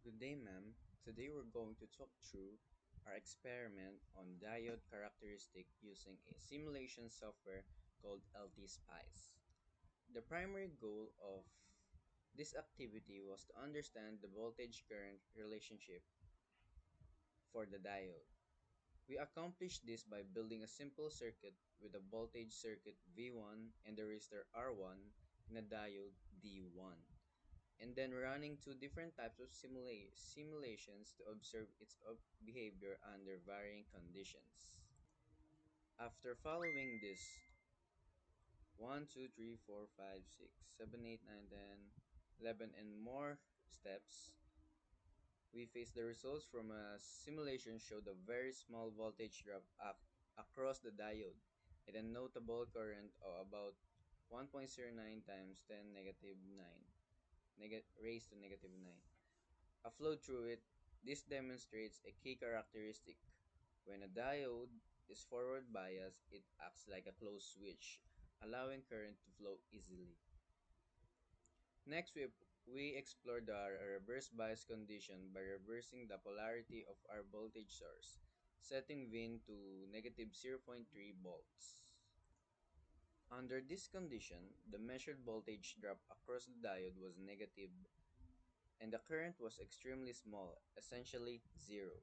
Good day, ma'am. Today we're going to talk through our experiment on diode characteristic using a simulation software called LT-SPICE. The primary goal of this activity was to understand the voltage-current relationship for the diode. We accomplished this by building a simple circuit with a voltage circuit V1 and a resistor R1 and a diode D1, and then running two different types of simulations to observe its behavior under varying conditions. After following this 1, 2, 3, 4, 5, 6, 7, 8, 9, 10, 11, and more steps, we face the results from a simulation showed a very small voltage drop across the diode and a notable current of about 1.09 times 10 negative 9 raised to negative 9. A flow through it. This demonstrates a key characteristic. When a diode is forward biased, it acts like a closed switch, allowing current to flow easily. Next, we explore the reverse bias condition by reversing the polarity of our voltage source, setting VIN to negative zero point 0.3 volts. Under this condition, the measured voltage drop across the diode was negative and the current was extremely small, essentially zero.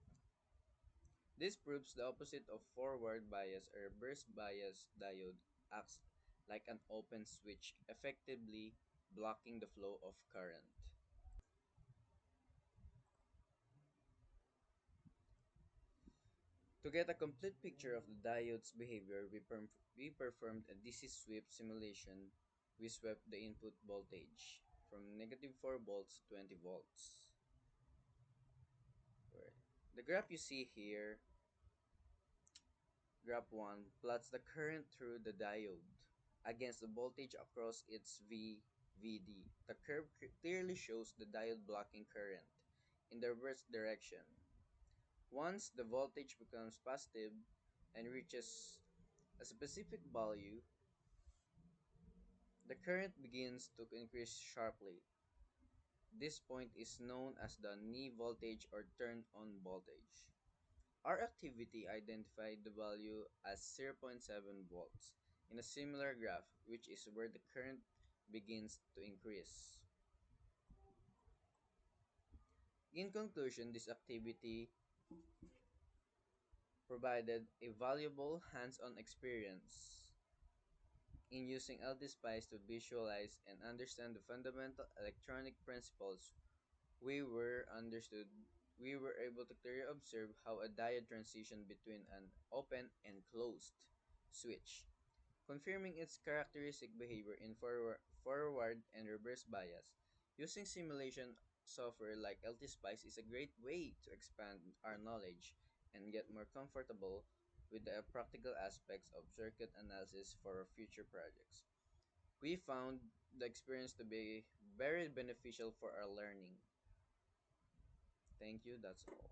This proves the opposite of forward bias. A reverse bias diode acts like an open switch, effectively blocking the flow of current. To get a complete picture of the diode's behavior, we performed a DC sweep simulation. We swept the input voltage from negative 4 volts to 20 volts. Right. The graph you see here, graph 1, plots the current through the diode against the voltage across its VD. The curve clearly shows the diode blocking current in the reverse direction. Once the voltage becomes positive and reaches a specific value, the current begins to increase sharply. This point is known as the knee voltage or turn on voltage. Our activity identified the value as zero point 0.7 volts in a similar graph, which is where the current begins to increase. In conclusion, this activity provided a valuable hands-on experience in using LT-SPICE to visualize and understand the fundamental electronic principles. We were able to clearly observe how a diode transitioned between an open and closed switch, confirming its characteristic behavior in forward and reverse bias. Using simulation software like LT-SPICE is a great way to expand our knowledge and get more comfortable with the practical aspects of circuit analysis for our future projects. We found the experience to be very beneficial for our learning. Thank you, that's all.